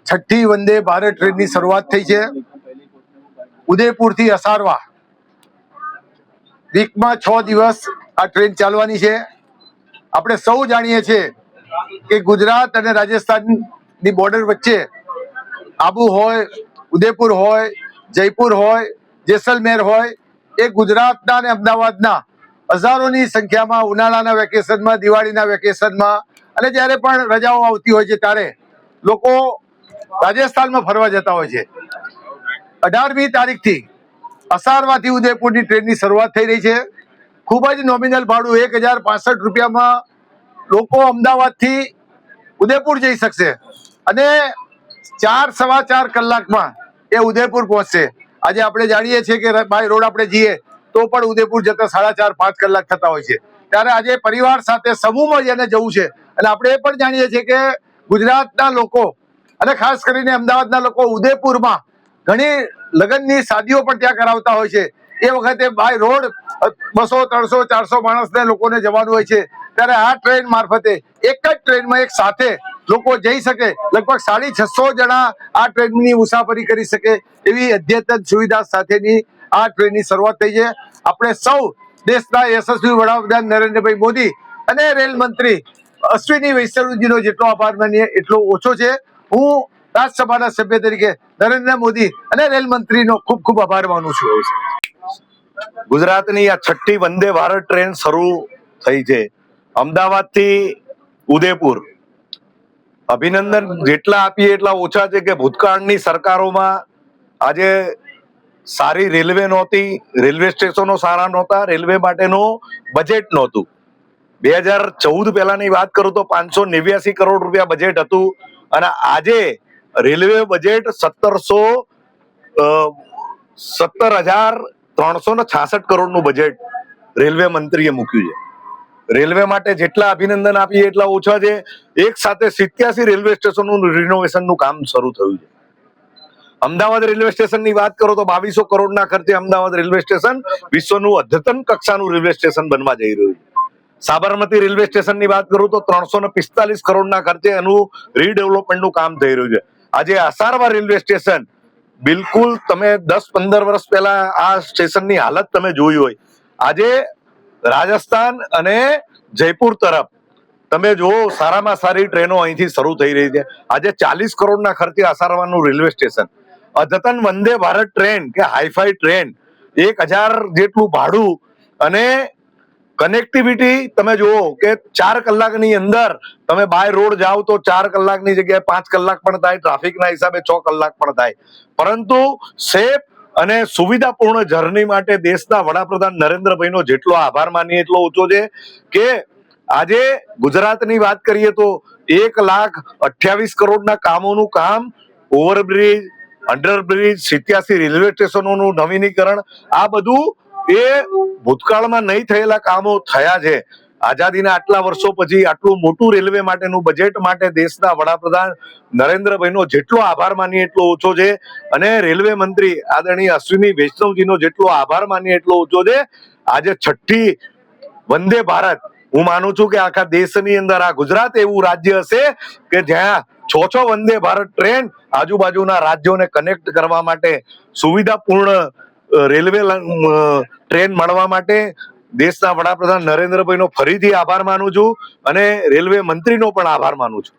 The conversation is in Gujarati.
છઠ્ઠી વંદે ભારત ટ્રેનની શરૂઆત થઈ છે. ઉદયપુરથી અસારવા વીકમાં 6 દિવસ આ ટ્રેન ચાલવાની છે. આપણે સૌ જાણીએ છીએ કે ગુજરાત અને રાજસ્થાનની બોર્ડર વચ્ચે આબુ હોય, ઉદયપુર હોય, જયપુર હોય, જેસલમેર હોય, એ ગુજરાતના અને અમદાવાદના હજારોની સંખ્યામાં ઉનાળાના વેકેશનમાં, દિવાળીના વેકેશનમાં અને જ્યારે પણ રજાઓ આવતી હોય છે ત્યારે લોકો રાજસ્થાનમાં ફરવા જતા હોય છે. 18મી તારીખથી અસારવાથી ઉદયપુરની ટ્રેનની શરૂઆત થઈ રહી છે. ખૂબ જ નોમિનલ ભાડું 1065 રૂપિયામાં લોકો અમદાવાદથી ઉદયપુર જઈ શકશે અને 4-4.25 કલાકમાં એ ઉદયપુર પહોંચશે. આજે આપણે જાણીએ છીએ કે બાય રોડ આપણે જઈએ તો પણ ઉદયપુર જતા 4.5-5 કલાક થતા હોય છે. ત્યારે આજે પરિવાર સાથે સમૂહમાં જેને જવું છે અને આપણે એ પણ જાણીએ છીએ કે ગુજરાતના લોકો અને ખાસ કરીને અમદાવાદના લોકો ઉદયપુરમાં ઘણી લગ્નની શાદીઓ પણ ત્યાં કરાવતા હોય છે. એ વખતે બાય રોડ 200-300-400 માણસને લોકોને જવાનું હોય છે. ત્યારે આ ટ્રેન મારફતે એક જ ટ્રેનમાં એક સાથે લોકો જઈ શકે. લગભગ 650 જણા આ ટ્રેનની મુસાફરી કરી શકે એવી અદ્યતન સુવિધા સાથેની આ ટ્રેનની શરૂઆત થઈ છે. આપણે સૌ દેશના યશસ્વી વડાપ્રધાન નરેન્દ્રભાઈ મોદી અને રેલ મંત્રી અશ્વિની વૈષ્ણવજીનો જેટલો આભાર માનીએ એટલો ઓછો છે. હું રાજ્યસભાના સભ્ય તરીકે નરેન્દ્ર મોદી અને રેલ મંત્રીનો ખૂબ ખૂબ આભાર માનું છું. ગુજરાતની આ છઠ્ઠી વંદે ભારત ટ્રેન શરૂ થઈ છે અમદાવાદથી ઉદયપુર. અભિનંદન જેટલા આપીએ એટલા ઓછા છે કે ભૂતકાળની સરકારોમાં આજે સારી રેલવે નહોતી, રેલવે સ્ટેશનો સારા નહોતા, રેલવે માટેનું બજેટ નહોતું. 2014 પહેલાની વાત કરું તો 589 કરોડ રૂપિયા બજેટ હતું અને આજે રેલવે બજેટ 17,366 કરોડનું બજેટ રેલવે મંત્રીએ મૂક્યું છે. રેલવે માટે જેટલા અભિનંદન આપીએ એટલા ઓછા છે. એક સાથે 87 રેલવે સ્ટેશનનું રિનોવેશનનું કામ શરૂ થયું છે. અમદાવાદ રેલવે સ્ટેશનની વાત કરો તો 2200 કરોડના ખર્ચે અમદાવાદ રેલવે સ્ટેશન વિશ્વનું અદ્યતન કક્ષાનું રેલવે સ્ટેશન બનવા જઈ રહ્યું છે. સાબરમતી રેલવે સ્ટેશનની વાત કરું તો 345 કરોડના ખર્ચે એનું રીડેવલપમેન્ટનું કામ થઈ રહ્યું છે. આજે અસારવા રેલવે સ્ટેશન બિલકુલ તમે 10-15 વર્ષ પહેલા આ સ્ટેશનની હાલત તમે જોઈ હોય. આજે રાજસ્થાન અને જયપુર તરફ તમે જુઓ સારામાં સારી ટ્રેનો અહીંથી શરૂ થઈ રહી છે. આજે 40 કરોડના ખર્ચે અસારવાનું રેલવે સ્ટેશન, અદ્યતન વંદે ભારત ટ્રેન કે હાઈફાઈ ટ્રેન, 1000 જેટલું ભાડું અને કનેક્ટિવિટી તમે જુઓ કે 4 કલાકની અંદર તમે બાય રોડ જાઓ તો 4 કલાકની જગ્યાએ 5 કલાક પણ થાય, ટ્રાફિકના હિસાબે 6 કલાક પણ થાય. પરંતુ સેફ અને સુવિધાપૂર્ણ જર્ની માટે દેશના વડાપ્રધાન નરેન્દ્રભાઈનો જેટલો આભાર માનીએ એટલો ઓછો છે કે આજે ગુજરાતની વાત કરીએ તો 1,28 કરોડના કામોનું કામ, ઓવરબ્રિજ, અંડરબ્રિજ, 87 રેલવે સ્ટેશનોનું નવીનીકરણ, આ બધું એ ભૂતકાળમાં નહીં થયેલા કામો થયા છે. આઝાદીના આટલા વર્ષો પછી આટલું મોટું રેલવે માટેનું બજેટ માટે દેશના વડાપ્રધાન નરેન્દ્રભાઈનો જેટલો આભાર માનીએ એટલો ઓછો છે અને રેલવે મંત્રી આદરણીય અશ્વિની વૈષ્ણવજીનો જેટલો આભાર માનીએ એટલો ઓછો છે. આજે છઠ્ઠી વંદે ભારત, હું માનું છું કે આખા દેશની અંદર આ ગુજરાત એવું રાજ્ય હશે કે જ્યાં 6 વંદે ભારત ટ્રેન આજુબાજુના રાજ્યોને કનેક્ટ કરવા માટે, સુવિધાપૂર્ણ રેલવે ટ્રેન મળવા માટે દેશના વડાપ્રધાન નરેન્દ્રભાઈનો ફરીથી આભાર માનું છું અને રેલવે મંત્રીનો પણ આભાર માનું છું.